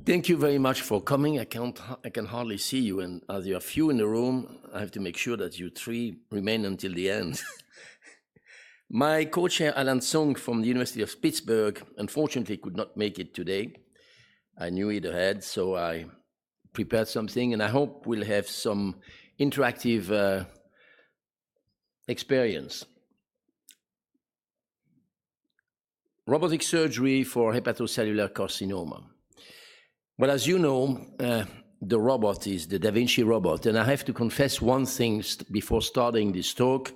Thank you very much for coming. I can hardly see you, and as you are few in the room, I have to make sure that you three remain until the end. My co-chair, Alan Sung from the University of Pittsburgh, unfortunately could not make it today. I knew it ahead, so I prepared something, and I hope we'll have some interactive experience. Robotic surgery for hepatocellular carcinoma. Well, as you know, the robot is the Da Vinci robot, and I have to confess one thing before starting this talk.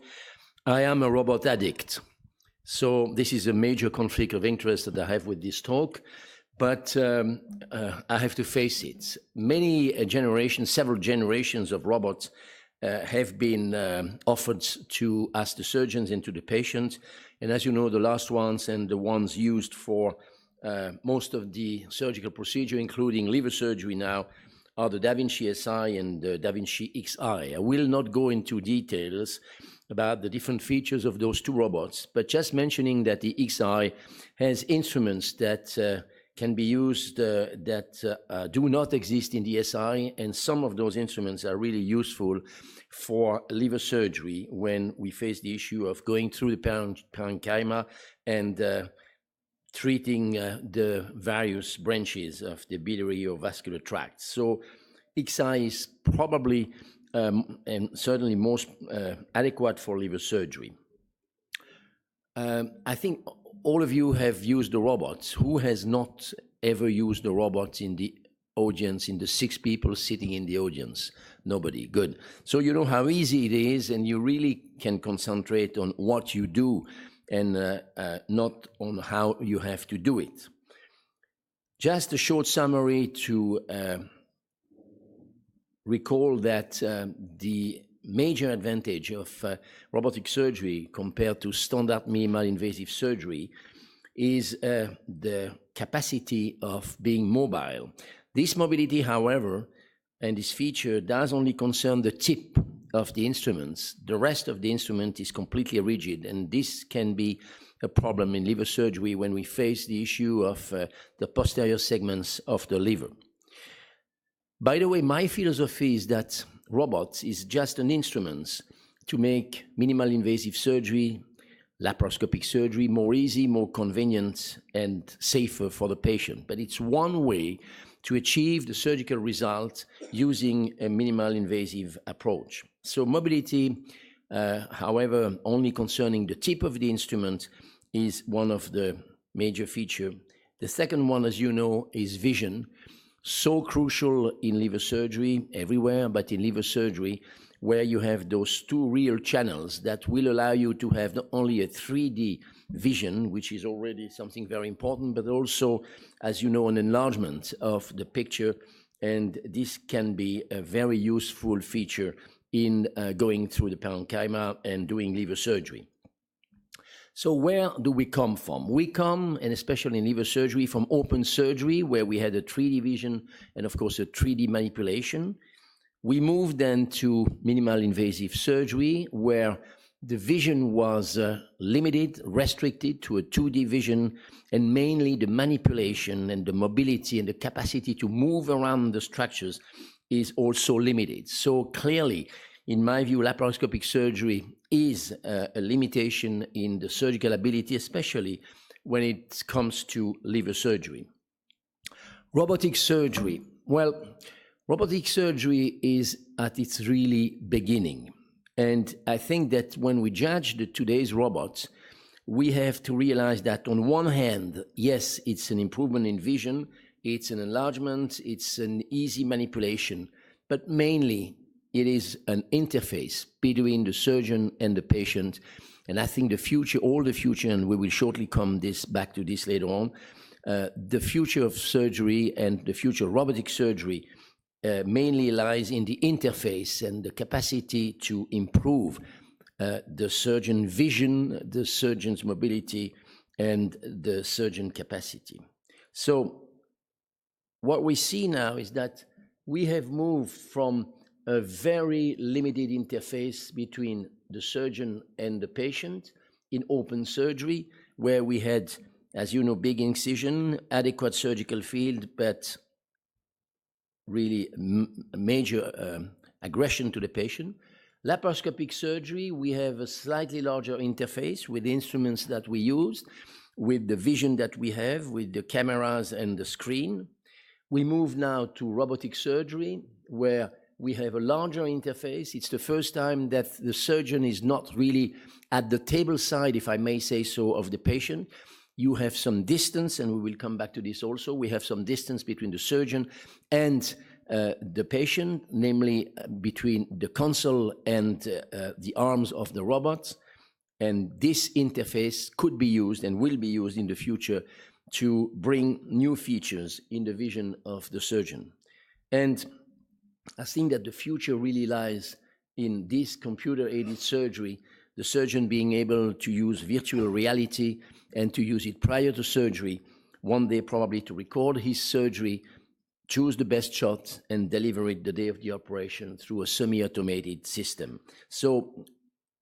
I am a robot addict, so this is a major conflict of interest that I have with this talk, but I have to face it. Many generations, several generations of robots have been offered to us, the surgeons, and to the patients, and as you know, the last ones and the ones used for most of the surgical procedure, including liver surgery now, are the Da Vinci SI and the Da Vinci XI. I will not go into details about the different features of those two robots, but just mentioning that the XI has instruments that can be used that do not exist in the SI, and some of those instruments are really useful for liver surgery when we face the issue of going through the parenchyma and treating the various branches of the biliary or vascular tract. So XI is probably and certainly most adequate for liver surgery. I think all of you have used the robots. Who has not ever used the robots in the audience, in the 6 people sitting in the audience? Nobody. Good. So you know how easy it is, and you really can concentrate on what you do and not on how you have to do it. Just a short summary to recall that the major advantage of robotic surgery compared to standard minimal invasive surgery is the capacity of being mobile. This mobility, however, and this feature does only concern the tip of the instruments. The rest of the instrument is completely rigid, and this can be a problem in liver surgery when we face the issue of the posterior segments of the liver. By the way, my philosophy is that robots is just an instrument to make minimal invasive surgery, laparoscopic surgery more easy, more convenient, and safer for the patient. But it's one way to achieve the surgical result using a minimal invasive approach. So mobility, however, only concerning the tip of the instrument is one of the major features. The second one, as you know, is vision. So crucial in liver surgery, everywhere, but in liver surgery, where you have those 2 real channels that will allow you to have not only a 3D vision, which is already something very important, but also, as you know, an enlargement of the picture, and this can be a very useful feature in going through the parenchyma and doing liver surgery. So where do we come from? We come, and especially in liver surgery, from open surgery, where we had a 3D vision and, of course, a 3D manipulation. We moved then to minimal invasive surgery, where the vision was limited, restricted to a 2D vision, and mainly the manipulation and the mobility and the capacity to move around the structures is also limited. So clearly, in my view, laparoscopic surgery is a limitation in the surgical ability, especially when it comes to liver surgery. Robotic surgery. Well, robotic surgery is at its really beginning. And I think that when we judge today's robots, we have to realize that on one hand, yes, it's an improvement in vision, it's an enlargement, it's an easy manipulation, but mainly it is an interface between the surgeon and the patient. And I think the future, all the future, and we will shortly come back to this later on, the future of surgery and the future of robotic surgery mainly lies in the interface and the capacity to improve the surgeon vision, the surgeon's mobility, and the surgeon capacity. So what we see now is that we have moved from a very limited interface between the surgeon and the patient in open surgery, where we had, as you know, big incision, adequate surgical field, but really major aggression to the patient. Laparoscopic surgery, we have a slightly larger interface with the instruments that we use, with the vision that we have, with the cameras and the screen. We move now to robotic surgery, where we have a larger interface. It's the first time that the surgeon is not really at the table side, if I may say so, of the patient. You have some distance, and we will come back to this also. We have some distance between the surgeon and the patient, namely between the console and the arms of the robot. And this interface could be used and will be used in the future to bring new features in the vision of the surgeon. And I think that the future really lies in this computer-aided surgery, the surgeon being able to use virtual reality and to use it prior to surgery, one day probably to record his surgery, choose the best shot, and deliver it the day of the operation through a semi-automated system. So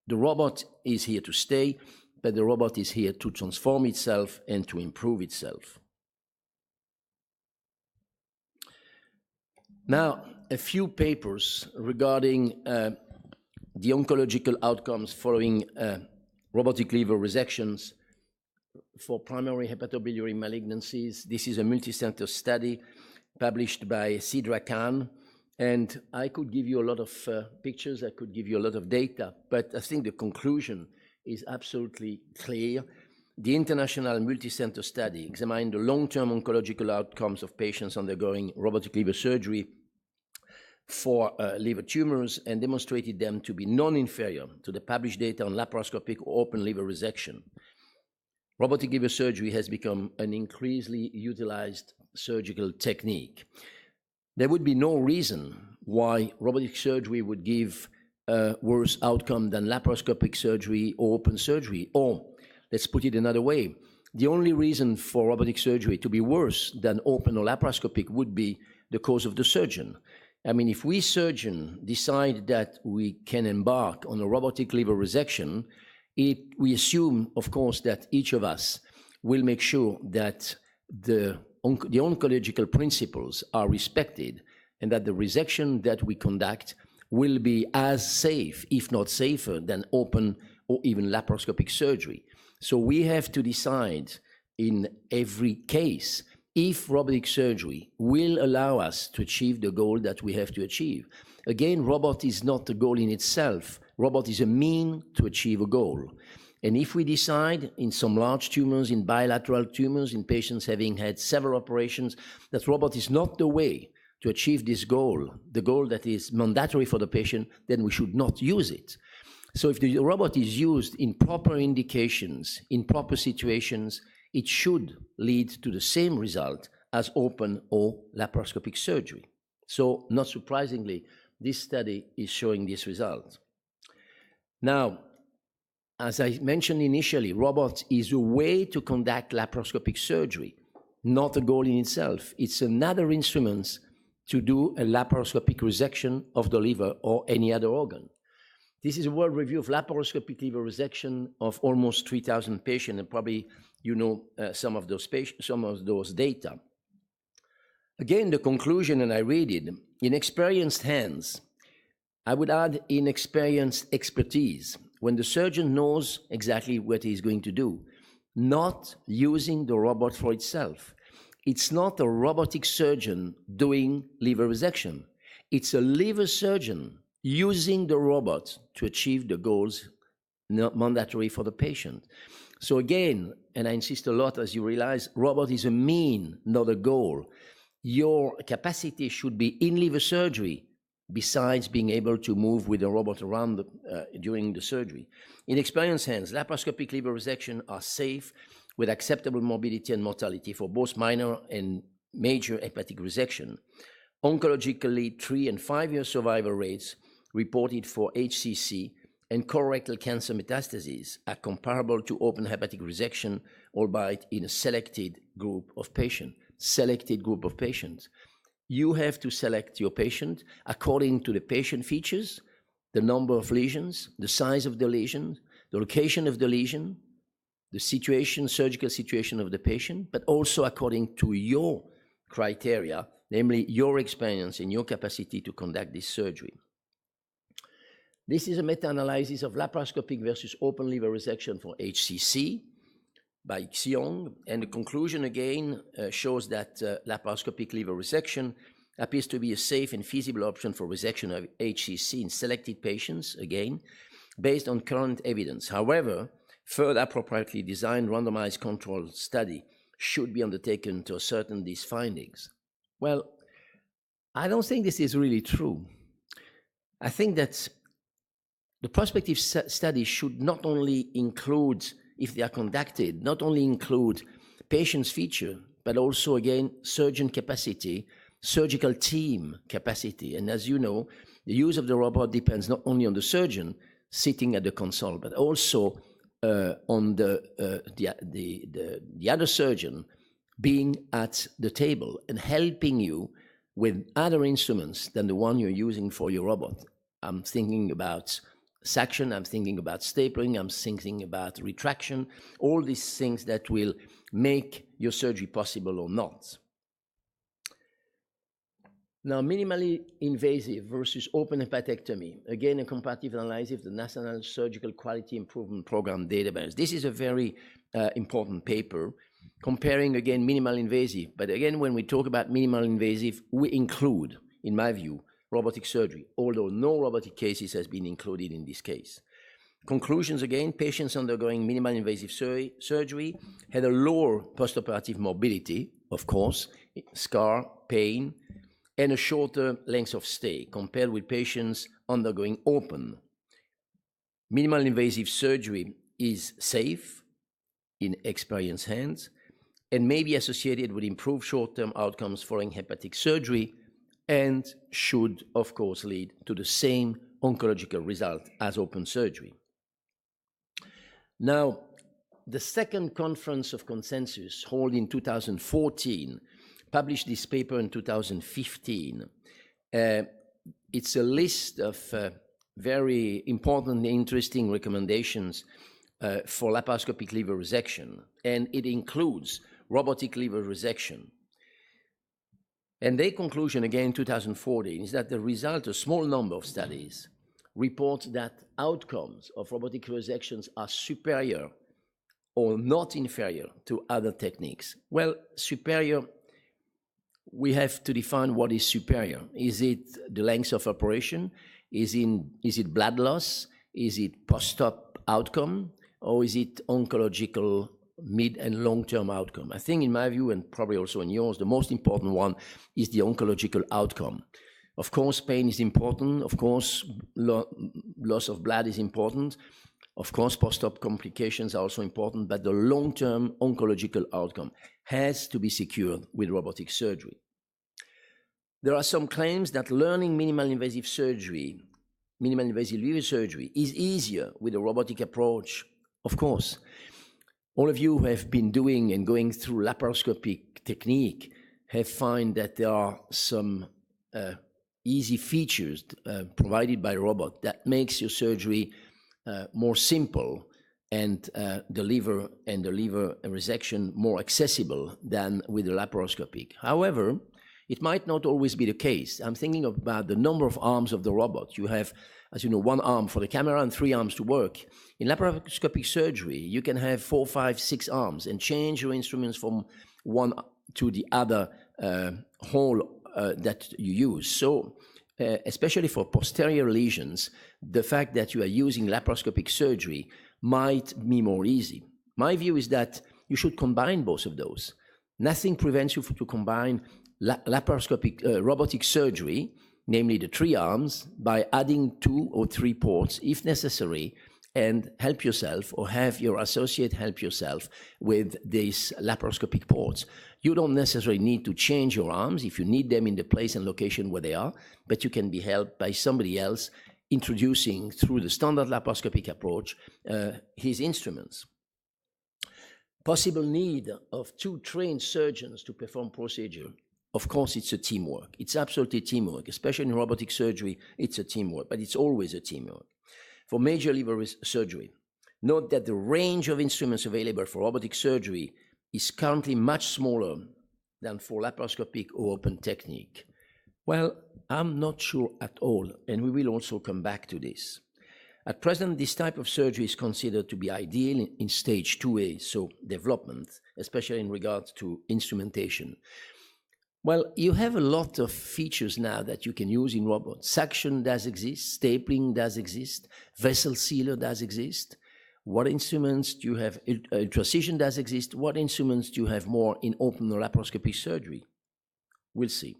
the robot is here to stay, but the robot is here to transform itself and to improve itself. Now, a few papers regarding the oncological outcomes following robotic liver resections for primary hepatobiliary malignancies. This is a multicenter study published by Sidra Khan, and I could give you a lot of pictures, I could give you a lot of data, but I think the conclusion is absolutely clear. The international multicenter study examined the long-term oncological outcomes of patients undergoing robotic liver surgery for liver tumors and demonstrated them to be non-inferior to the published data on laparoscopic or open liver resection. Robotic liver surgery has become an increasingly utilized surgical technique. There would be no reason why robotic surgery would give a worse outcome than laparoscopic surgery or open surgery. Or, let's put it another way, the only reason for robotic surgery to be worse than open or laparoscopic would be the cause of the surgeon. I mean, if we surgeon decide that we can embark on a robotic liver resection, we assume, of course, that each of us will make sure that the oncological principles are respected and that the resection that we conduct will be as safe, if not safer, than open or even laparoscopic surgery. So we have to decide in every case if robotic surgery will allow us to achieve the goal that we have to achieve. Again, robot is not the goal in itself. Robot is a mean to achieve a goal. And if we decide in some large tumors, in bilateral tumors, in patients having had several operations, that robot is not the way to achieve this goal, the goal that is mandatory for the patient, then we should not use it. So if the robot is used in proper indications, in proper situations, it should lead to the same result as open or laparoscopic surgery. So, not surprisingly, this study is showing this result. Now, as I mentioned initially, robot is a way to conduct laparoscopic surgery, not a goal in itself. It's another instrument to do a laparoscopic resection of the liver or any other organ. This is a world review of laparoscopic liver resection of almost 3,000 patients, and probably you know some of those data. Again, the conclusion, and I read it, in experienced hands, I would add inexperienced expertise, when the surgeon knows exactly what he's going to do, not using the robot for itself. It's not a robotic surgeon doing liver resection. It's a liver surgeon using the robot to achieve the goals not mandatory for the patient. So again, and I insist a lot, as you realize, robot is a mean, not a goal. Your capacity should be in liver surgery, besides being able to move with a robot around during the surgery. In experienced hands, laparoscopic liver resection are safe with acceptable morbidity and mortality for both minor and major hepatic resection. Oncologically, 3 and 5 year survival rates reported for HCC and colorectal cancer metastases are comparable to open hepatic resection, albeit in a selected group of patients. You have to select your patient according to the patient features, the number of lesions, the size of the lesion, the location of the lesion, the situation, surgical situation of the patient, but also according to your criteria namely your experience and your capacity to conduct this surgery. This is a meta-analysis of laparoscopic versus open liver resection for HCC by Xiong, and the conclusion again shows that laparoscopic liver resection appears to be a safe and feasible option for resection of HCC in selected patients, again, based on current evidence. However, further appropriately designed randomized controlled study should be undertaken to ascertain these findings. Well, I don't think this is really true. I think that the prospective study should not only include, if they are conducted, not only include patient's feature, but also, again, surgeon capacity, surgical team capacity. And as you know, the use of the robot depends not only on the surgeon sitting at the console, but also on the other surgeon being at the table and helping you with other instruments than the one you're using for your robot. I'm thinking about suction, I'm thinking about stapling, I'm thinking about retraction, all these things that will make your surgery possible or not. Now, minimally invasive versus open hepatectomy. Again, a comparative analysis of the National Surgical Quality Improvement Program database. This is a very important paper comparing, again, minimal invasive. But again, when we talk about minimal invasive, we include, in my view, robotic surgery, although no robotic cases has been included in this case. Conclusions again, patients undergoing minimal invasive surgery had a lower postoperative morbidity, of course, scar, pain, and a shorter length of stay compared with patients undergoing open. Minimal invasive surgery is safe in experienced hands and may be associated with improved short-term outcomes following hepatic surgery and should, of course, lead to the same oncological result as open surgery. Now, the second conference of consensus, held in 2014, published this paper in 2015. It's a list of very important and interesting recommendations for laparoscopic liver resection, and it includes robotic liver resection. And their conclusion, again, in 2014, is that the result, a small number of studies, report that outcomes of robotic resections are superior or not inferior to other techniques. Well, superior, we have to define what is superior. Is it the length of operation? Is it blood loss? Is it post-op outcome? Or is it oncological mid and long-term outcome? I think in my view, and probably also in yours, the most important one is the oncological outcome. Of course, pain is important. Of course, loss of blood is important. Of course, post-op complications are also important, but the long-term oncological outcome has to be secured with robotic surgery. There are some claims that learning minimal invasive surgery, minimal invasive liver surgery, is easier with a robotic approach. Of course, all of you who have been doing and going through laparoscopic technique have found that there are some easy features provided by robot that makes your surgery more simple and the liver resection more accessible than with the laparoscopic. However, it might not always be the case. I'm thinking about the number of arms of the robot. You have, as you know, one arm for the camera and 3 arms to work. In laparoscopic surgery, you can have 4, 5, 6 arms and change your instruments from one to the other hole that you use. So, especially for posterior lesions, the fact that you are using laparoscopic surgery might be more easy. My view is that you should combine both of those. Nothing prevents you to combine laparoscopic robotic surgery, namely the 3 arms, by adding 2 or 3 ports if necessary, and help yourself or have your associate help yourself with these laparoscopic ports. You don't necessarily need to change your arms if you need them in the place and location where they are, but you can be helped by somebody else introducing through the standard laparoscopic approach his instruments. Possible need of 2 trained surgeons to perform procedure. Of course, it's a teamwork. It's absolutely teamwork, especially in robotic surgery, it's a teamwork, but it's always a teamwork. For major liver surgery, note that the range of instruments available for robotic surgery is currently much smaller than for laparoscopic or open technique? Well, I'm not sure at all, and we will also come back to this. At present, this type of surgery is considered to be ideal in stage 2A, so development, especially in regard to instrumentation. Well, you have a lot of features now that you can use in robots. Suction does exist, stapling does exist, vessel sealer does exist. What instruments do you have? Ultracision does exist. What instruments do you have more in open or laparoscopic surgery? We'll see.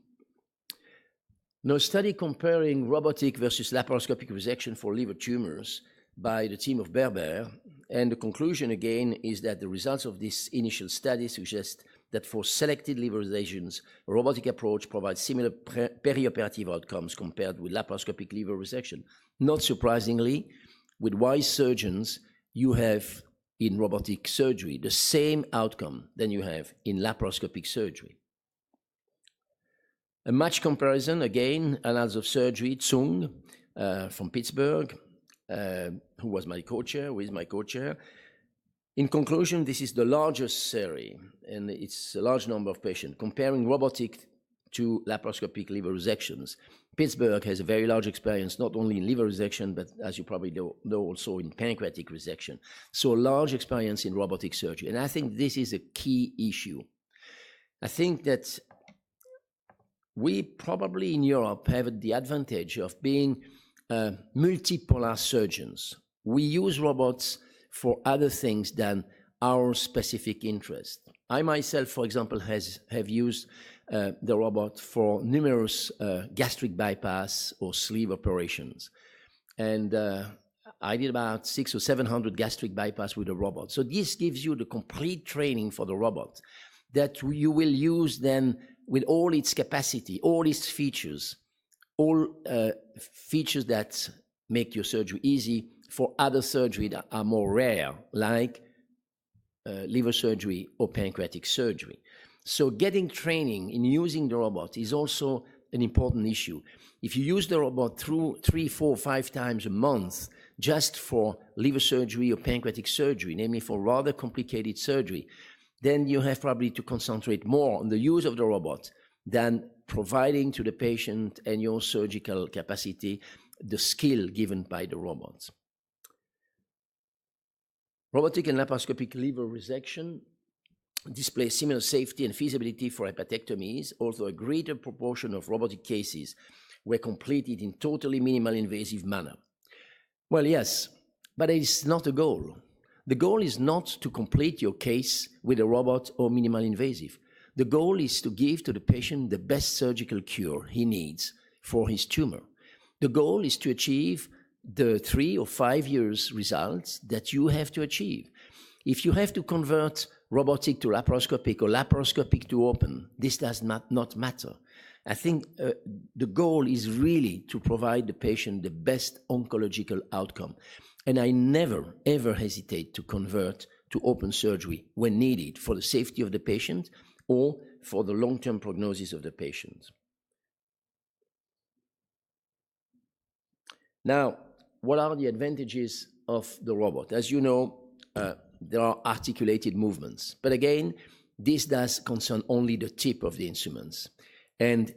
Now, a study comparing robotic versus laparoscopic resection for liver tumors by the team of Berber, and the conclusion again is that the results of this initial study suggest that for selected liver lesions, a robotic approach provides similar perioperative outcomes compared with laparoscopic liver resection. Not surprisingly, with wise surgeons, you have in robotic surgery the same outcome than you have in laparoscopic surgery. A match comparison, again, annals of surgery, Tsung from Pittsburgh, who was my co-chair, In conclusion, this is the largest series, and it's a large number of patients, comparing robotic to laparoscopic liver resections. Pittsburgh has a very large experience, not only in liver resection, but as you probably know also in pancreatic resection. So large experience in robotic surgery. And I think this is a key issue. I think that we probably in Europe have the advantage of being multipolar surgeons. We use robots for other things than our specific interest. I myself, for example, have used the robot for numerous gastric bypass or sleeve operations. And I did about 600 or 700 gastric bypass with a robot. So this gives you the complete training for the robot that you will use then with all its capacity, all its features, all features that make your surgery easy for other surgery that are more rare, like liver surgery or pancreatic surgery. So getting training in using the robot is also an important issue. If you use the robot through 3, 4, 5 times a month just for liver surgery or pancreatic surgery, namely for rather complicated surgery, then you have probably to concentrate more on the use of the robot than providing to the patient and your surgical capacity the skill given by the robots. Robotic and laparoscopic liver resection display similar safety and feasibility for hepatectomies, although a greater proportion of robotic cases were completed in totally minimal invasive manner. Well, yes, but it's not a goal. The goal is not to complete your case with a robot or minimal invasive. The goal is to give to the patient the best surgical cure he needs for his tumor. The goal is to achieve the 3 or 5 years results that you have to achieve. If you have to convert robotic to laparoscopic or laparoscopic to open, this does not matter. I think the goal is really to provide the patient the best oncological outcome. And I never, ever hesitate to convert to open surgery when needed for the safety of the patient or for the long-term prognosis of the patient. Now, what are the advantages of the robot? As you know, there are articulated movements. But again, this does concern only the tip of the instruments. And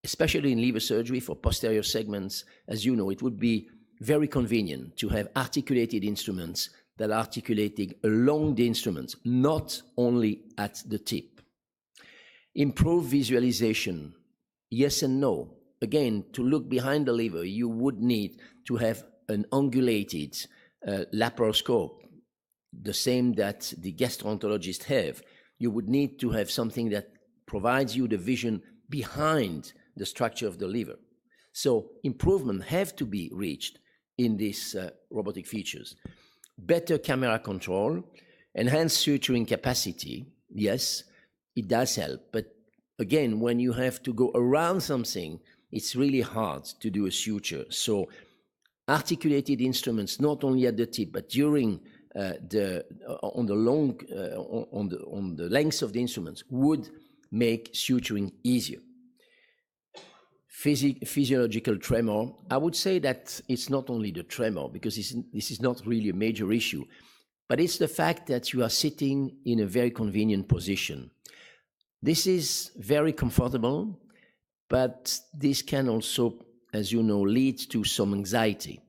especially in liver surgery for posterior segments, as you know, it would be very convenient to have articulated instruments that are articulating along the instruments, not only at the tip. Improved visualization, yes and no. Again, to look behind the liver, you would need to have an angulated laparoscope, the same that the gastroenterologists have. You would need to have something that provides you the vision behind the structure of the liver. So improvement have to be reached in these robotic features. Better camera control, enhanced suturing capacity, yes, it does help. But again, when you have to go around something, it's really hard to do a suture. So articulated instruments, not only at the tip, but during on the length of the instruments, would make suturing easier. Physiological tremor, I would say that it's not only the tremor, because this is not really a major issue, but it's the fact that you are sitting in a very convenient position. This is very comfortable, but this can also, as you know, lead to some anxiety.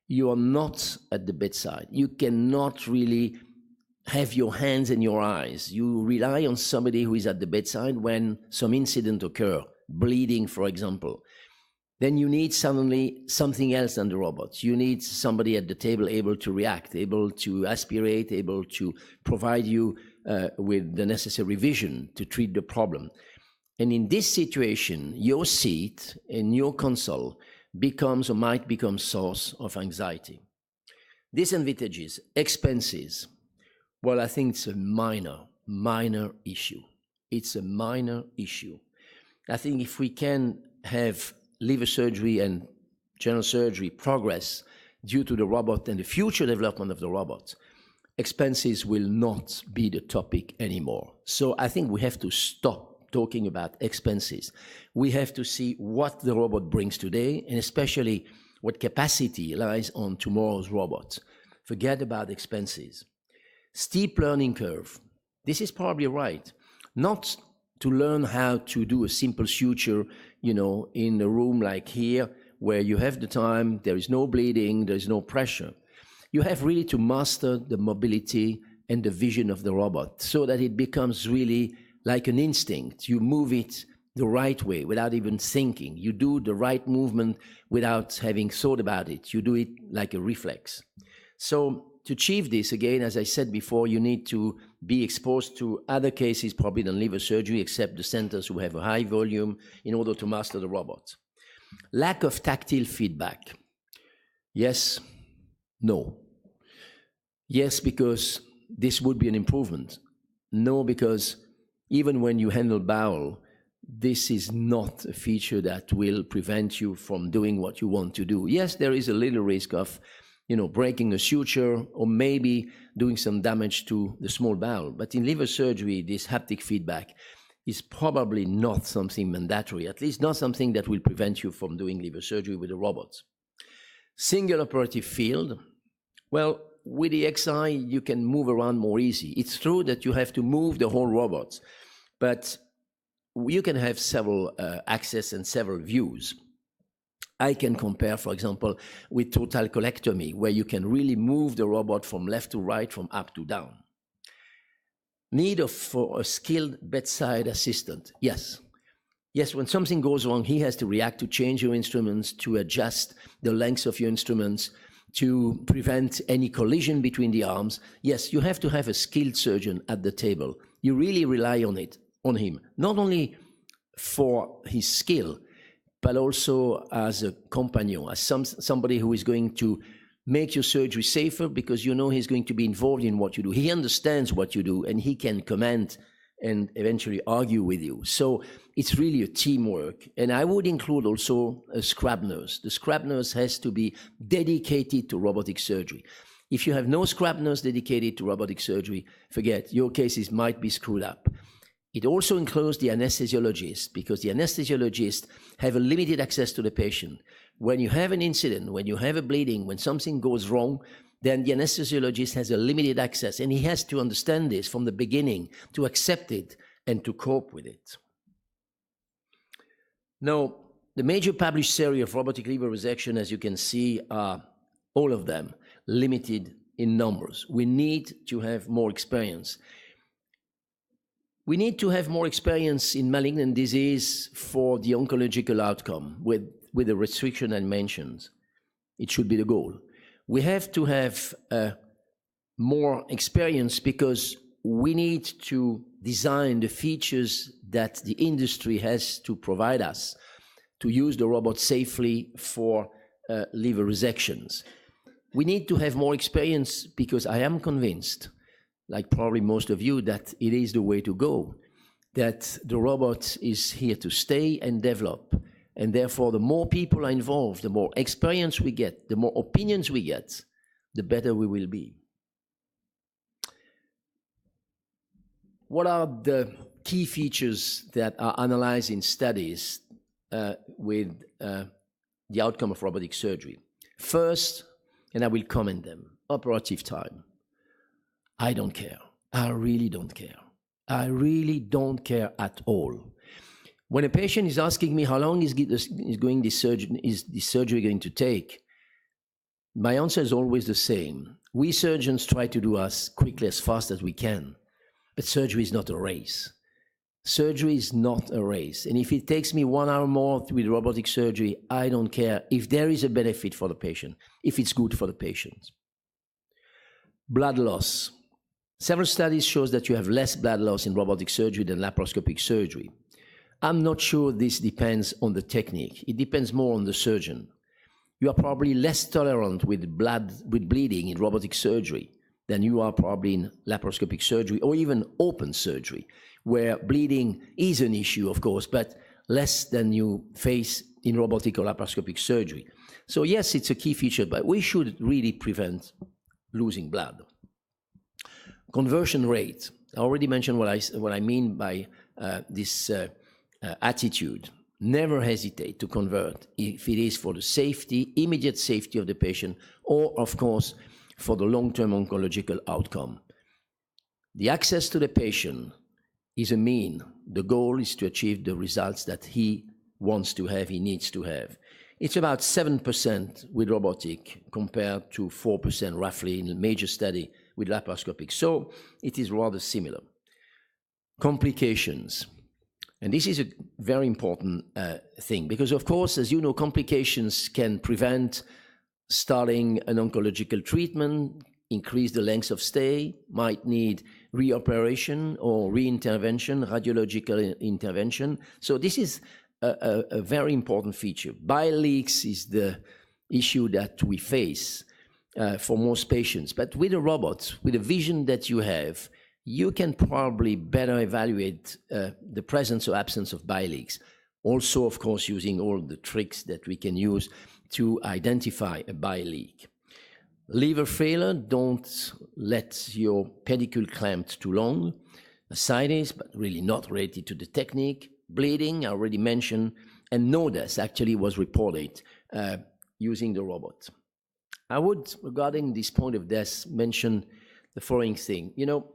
You are not at the bedside. You cannot really have your hands and your eyes. You rely on somebody who is at the bedside when some incident occurs, bleeding, for example. Then you need suddenly something else than the robot. You need somebody at the table able to react, able to aspirate, able to provide you with the necessary vision to treat the problem. And in this situation, your seat and your console becomes or might become source of anxiety. Disadvantages, expenses. Well, I think it's a minor issue. It's a minor issue. I think if we can have liver surgery and general surgery progress due to the robot and the future development of the robot, expenses will not be the topic anymore. So I think we have to stop talking about expenses. We have to see what the robot brings today, and especially what capacity lies on tomorrow's robots. Forget about expenses. Steep learning curve. This is probably right. Not to learn how to do a simple suture, in a room like here, where you have the time, there is no bleeding, there is no pressure. You have really to master the mobility and the vision of the robot so that it becomes really like an instinct. You move it the right way without even thinking. You do the right movement without having thought about it. You do it like a reflex. So to achieve this, again, as I said before, you need to be exposed to other cases probably than liver surgery, except the centers who have a high volume, in order to master the robot. Lack of tactile feedback. Yes, no. Yes, because this would be an improvement. No, because even when you handle bowel, this is not a feature that will prevent you from doing what you want to do. Yes, there is a little risk of breaking a suture or maybe doing some damage to the small bowel. But in liver surgery, this haptic feedback is probably not something mandatory, at least not something that will prevent you from doing liver surgery with a robot. Single operative field. Well, with the XI, you can move around more easy. It's true that you have to move the whole robot, but you can have several access and several views. I can compare, for example, with total colectomy, where you can really move the robot from left to right, from up to down. Need for a skilled bedside assistant. Yes. Yes, when something goes wrong, he has to react, to change your instruments, to adjust the length of your instruments, to prevent any collision between the arms. Yes, you have to have a skilled surgeon at the table. You really rely on him, not only for his skill, but also as a companion, as somebody who is going to make your surgery safer, because he's going to be involved in what you do. He understands what you do, and he can comment and eventually argue with you. So it's really a teamwork. And I would include also a scrub nurse. The scrub nurse has to be dedicated to robotic surgery. If you have no scrub nurse dedicated to robotic surgery, forget, your cases might be screwed up. It also includes the anesthesiologist, because the anesthesiologists have a limited access to the patient. When you have an incident, when you have a bleeding, when something goes wrong, then the anesthesiologist has a limited access, and he has to understand this from the beginning, to accept it and to cope with it. Now, the major published series of robotic liver resection, as you can see, are all of them limited in numbers. We need to have more experience. We need to have more experience in malignant disease for the oncological outcome with the restriction I mentioned. It should be the goal. We have to have more experience because we need to design the features that the industry has to provide us to use the robot safely for liver resections. We need to have more experience because I am convinced, like probably most of you, that it is the way to go, that the robot is here to stay and develop. And therefore, the more people are involved, the more experience we get, the more opinions we get, the better we will be. What are the key features that are analyzed in studies with the outcome of robotic surgery? First, and I will comment them, operative time. I don't care. I really don't care. I really don't care at all. When a patient is asking me how long is this surgery going to take, my answer is always the same. We surgeons try to do as quickly, as fast as we can, but surgery is not a race. Surgery is not a race. And if it takes me 1 hour more with robotic surgery, I don't care if there is a benefit for the patient, if it's good for the patient. Blood loss. Several studies show that you have less blood loss in robotic surgery than laparoscopic surgery. I'm not sure this depends on the technique. It depends more on the surgeon. You are probably less tolerant with bleeding in robotic surgery than you are probably in laparoscopic surgery or even open surgery, where bleeding is an issue, of course, but less than you face in robotic or laparoscopic surgery. So yes, it's a key feature, but we should really prevent losing blood. Conversion rate. I already mentioned what I mean by this attitude. Never hesitate to convert if it is for the safety, immediate safety of the patient, or of course, for the long-term oncological outcome. The access to the patient is a mean. The goal is to achieve the results that he wants to have, he needs to have. It's about 7% with robotic compared to 4% roughly in a major study with laparoscopic. So it is rather similar. Complications. And this is a very important thing because, of course, as you know, complications can prevent starting an oncological treatment, increase the length of stay, might need reoperation or reintervention, radiological intervention. So this is a very important feature. Bile leaks is the issue that we face for most patients. But with a robot, with the vision that you have, you can probably better evaluate the presence or absence of bile leaks. Also, of course, using all the tricks that we can use to identify a bile leak. Liver failure, don't let your pedicule clamped too long. Ascites, but really not related to the technique. Bleeding, I already mentioned, and no death actually was reported using the robot. I would, regarding this point of death, mention the following thing. You know,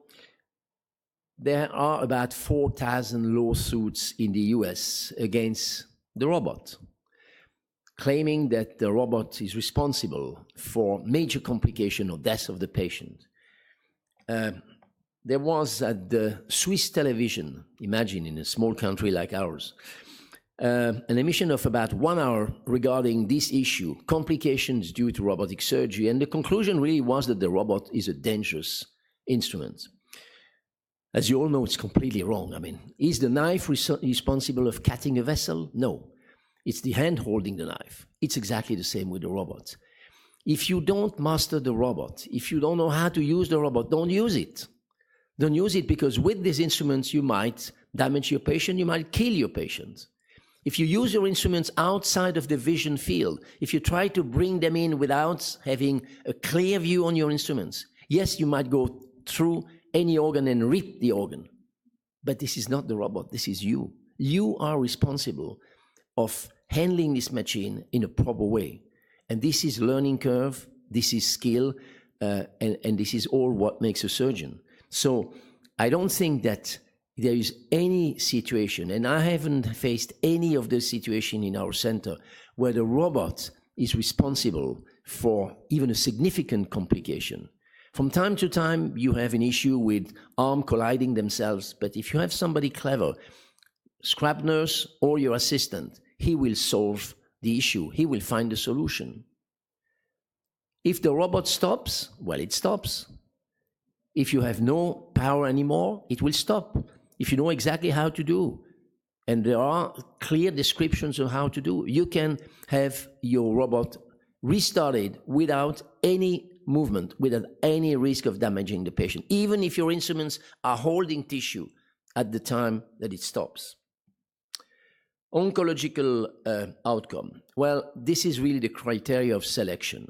there are about 4,000 lawsuits in the US against the robot, claiming that the robot is responsible for major complication or death of the patient. There was at the Swiss television, imagine in a small country like ours, an emission of about 1 hour regarding this issue, complications due to robotic surgery, and the conclusion really was that the robot is a dangerous instrument. As you all know, it's completely wrong. I mean, is the knife responsible of cutting a vessel? No. It's the hand holding the knife. It's exactly the same with the robot. If you don't master the robot, if you don't know how to use the robot, don't use it. Don't use it because with these instruments, you might damage your patient, you might kill your patient. If you use your instruments outside of the vision field, if you try to bring them in without having a clear view on your instruments, yes, you might go through any organ and rip the organ. But this is not the robot, this is you. You are responsible of handling this machine in a proper way. And this is learning curve, this is skill, and this is all what makes a surgeon. So I don't think that there is any situation, and I haven't faced any of the situation in our center where the robot is responsible for even a significant complication. From time to time, you have an issue with arm colliding themselves, but if you have somebody clever, scrap nurse or your assistant, he will solve the issue. He will find the solution. If the robot stops, well, it stops. If you have no power anymore, it will stop. If you know exactly how to do, and there are clear descriptions of how to do, you can have your robot restarted without any movement, without any risk of damaging the patient, even if your instruments are holding tissue at the time that it stops. Oncological outcome. Well, this is really the criteria of selection.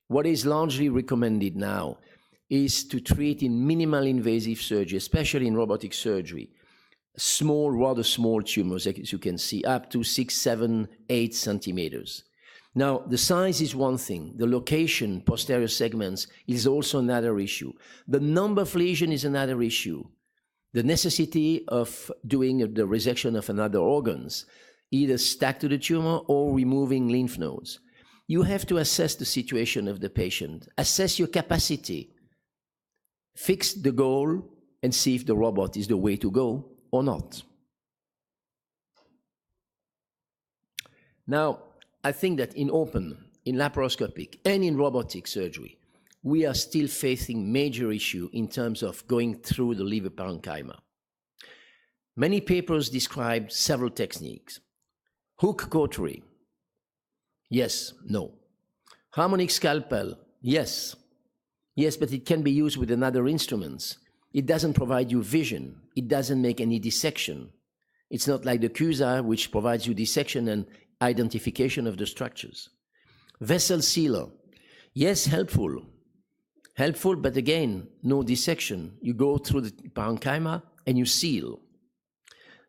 What is largely recommended now is to treat in minimal invasive surgery, especially in robotic surgery, small, rather small tumors, as you can see, up to 6, 7, 8 centimeters. Now, the size is one thing. The location, posterior segments, is also another issue. The number of lesions is another issue. the necessity of doing the resection of another organs, either stacked to the tumor or removing lymph nodes. You have to assess the situation of the patient, assess your capacity, fix the goal, and see if the robot is the way to go or not. Now, I think that in open, in laparoscopic, and in robotic surgery, we are still facing major issue in terms of going through the liver parenchyma. Many papers describe several techniques. Hook cautery, yes, no. Harmonic scalpel, yes. Yes, but it can be used with another instruments. It doesn't provide you vision. It doesn't make any dissection. It's not like the CUSA, which provides you dissection and identification of the structures. Vessel sealer, yes, helpful. Helpful, but again, no dissection. You go through the parenchyma and you seal.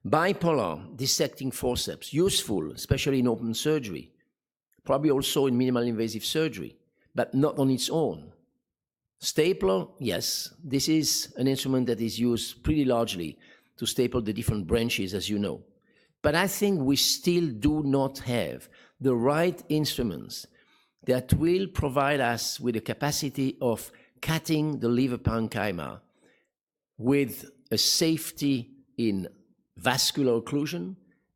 Bipolar dissecting forceps, useful, especially in open surgery, probably also in minimal invasive surgery, but not on its own. Stapler, yes, this is an instrument that is used pretty largely to staple the different branches, as you know. But I think we still do not have the right instruments that will provide us with the capacity of cutting the liver parenchyma with a safety in vascular occlusion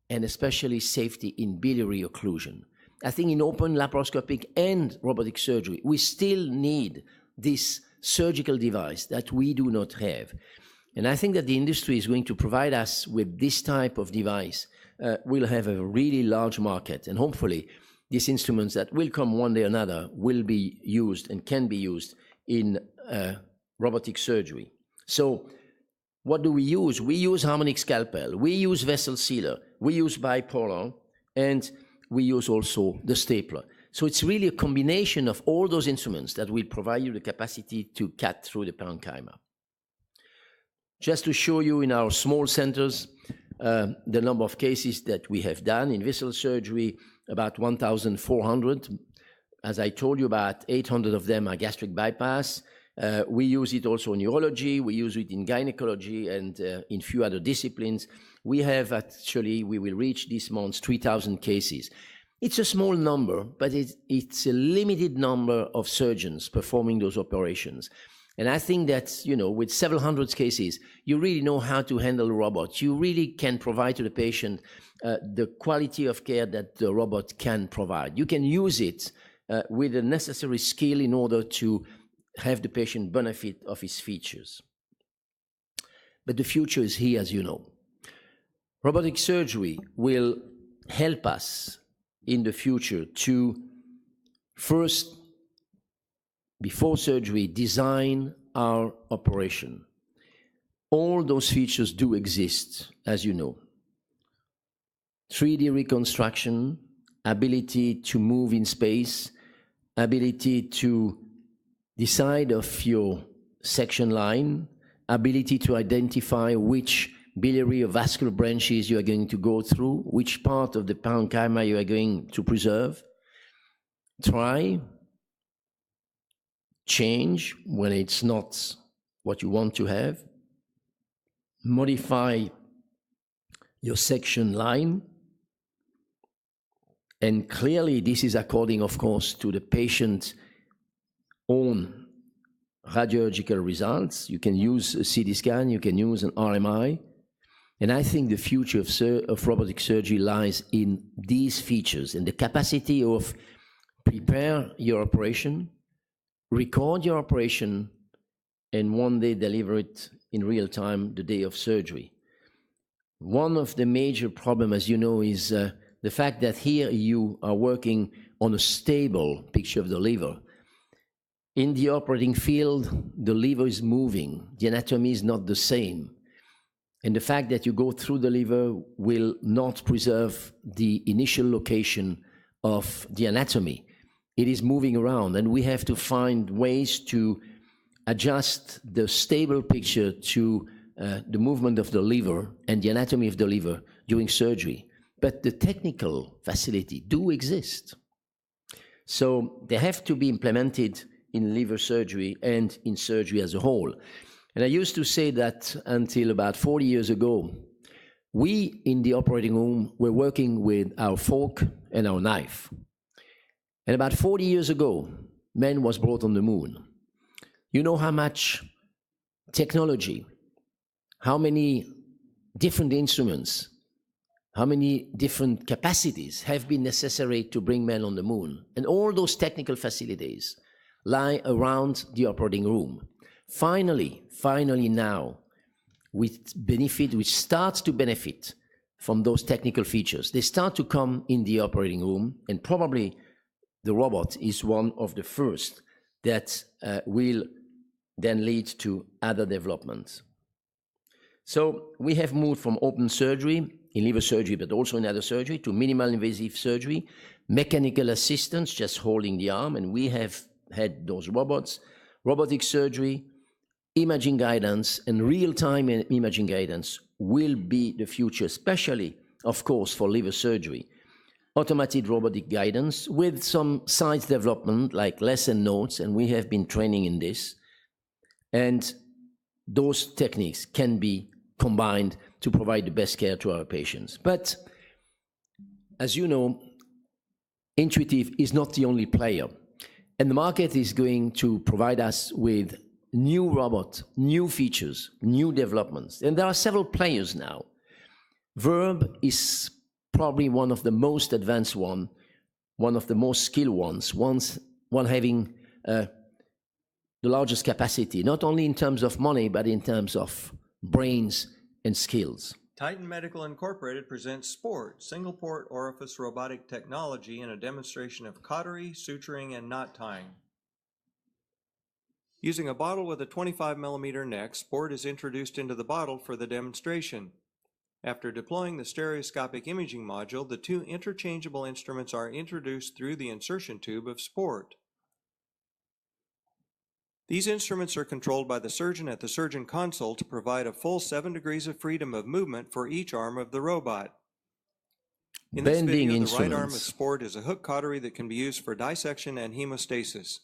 and especially safety in biliary occlusion. I think in open laparoscopic and robotic surgery, we still need this surgical device that we do not have. And I think that the industry is going to provide us with this type of device. We'll have a really large market, and hopefully these instruments that will come one day or another will be used and can be used in robotic surgery. So what do we use? We use harmonic scalpel, we use vessel sealer, we use bipolar, and we use also the stapler. So it's really a combination of all those instruments that will provide you the capacity to cut through the parenchyma. Just to show you in our small centers, the number of cases that we have done in vessel surgery, about 1,400. As I told you, about 800 of them are gastric bypass. We use it also in urology, we use it in gynecology, and in few other disciplines. We have actually, we will reach this month 3,000 cases. It's a small number, but it's a limited number of surgeons performing those operations. And I think that, you know, with several hundred cases, you really know how to handle robots. You really can provide to the patient the quality of care that the robot can provide. You can use it with the necessary skill in order to have the patient benefit of his features. But the future is here, as you know. Robotic surgery will help us in the future to first, before surgery, design our operation. All those features do exist, as you know. 3D reconstruction, ability to move in space, ability to decide of your section line, ability to identify which biliary or vascular branches you are going to go through, which part of the parenchyma you are going to preserve. Try, change when it's not what you want to have. Modify your section line. And clearly this is according, of course, to the patient's own radiological results. You can use a CT scan, you can use an RMI. And I think the future of robotic surgery lies in these features and the capacity of prepare your operation, record your operation, and one day deliver it in real time the day of surgery. One of the major problems, as you know, is the fact that here you are working on a stable picture of the liver. In the operating field, the liver is moving. The anatomy is not the same. And the fact that you go through the liver will not preserve the initial location of the anatomy. It is moving around, and we have to find ways to adjust the stable picture to the movement of the liver and the anatomy of the liver during surgery. But the technical facility do exist. So they have to be implemented in liver surgery and in surgery as a whole. And I used to say that until about 40 years ago, we in the operating room were working with our fork and our knife. And about 40 years ago, man was brought on the moon. You know how much technology, how many different instruments, how many different capacities have been necessary to bring man on the moon. And all those technical facilities lie around the operating room. Finally now, we start to benefit from those technical features. They start to come in the operating room, and probably the robot is one of the first that will then lead to other developments. So we have moved from open surgery, in liver surgery, but also in other surgery, to minimal invasive surgery, mechanical assistance, just holding the arm, and we have had those robots, robotic surgery, imaging guidance, and real-time imaging guidance will be the future, especially, of course, for liver surgery. Automated robotic guidance with some science development like lesson notes, and we have been training in this. And those techniques can be combined to provide the best care to our patients. But as you know, Intuitive is not the only player. And the market is going to provide us with new robots, new features, new developments. And there are several players now. Verb is probably one of the most advanced one of the most skilled ones, one having the largest capacity, not only in terms of money, but in terms of brains and skills. Titan Medical Incorporated presents Sport, single-port orifice robotic technology in a demonstration of cautery, suturing, and knot tying. Using a bottle with a 25mm neck, Sport is introduced into the bottle for the demonstration. After deploying the stereoscopic imaging module, the two interchangeable instruments are introduced through the insertion tube of Sport. These instruments are controlled by the surgeon at the surgeon console to provide a full 7 degrees of freedom of movement for each arm of the robot. In this video, the right arm of Sport is a hook cautery that can be used for dissection and hemostasis.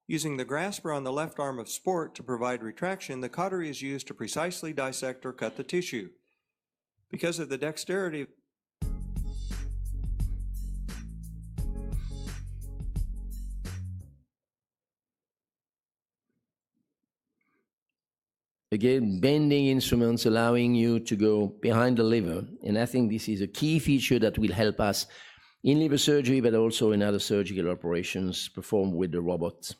Using the grasper on the left arm of Sport to provide retraction, the cautery is used to precisely dissect or cut the tissue. Because of the dexterity Again, bending instruments allowing you to go behind the liver. And I think this is a key feature that will help us in liver surgery, but also in other surgical operations performed with the robot.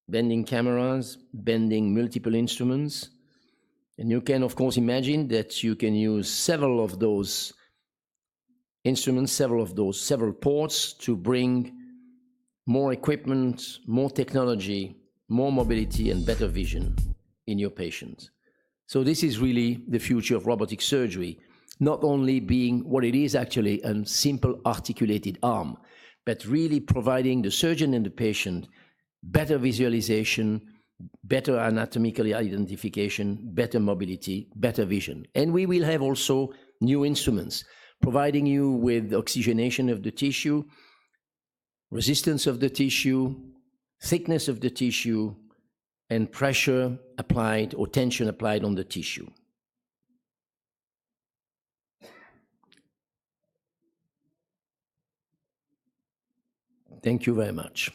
Bending cameras, bending multiple instruments. And you can, of course, imagine that you can use several of those instruments, several ports to bring more equipment, more technology, more mobility, and better vision in your patients. So this is really the future of robotic surgery, not only being what it is actually, a simple articulated arm, but really providing the surgeon and the patient better visualization, better anatomical identification, better mobility, better vision. And we will have also new instruments, providing you with oxygenation of the tissue, resistance of the tissue, thickness of the tissue, and pressure applied or tension applied on the tissue. Thank you very much.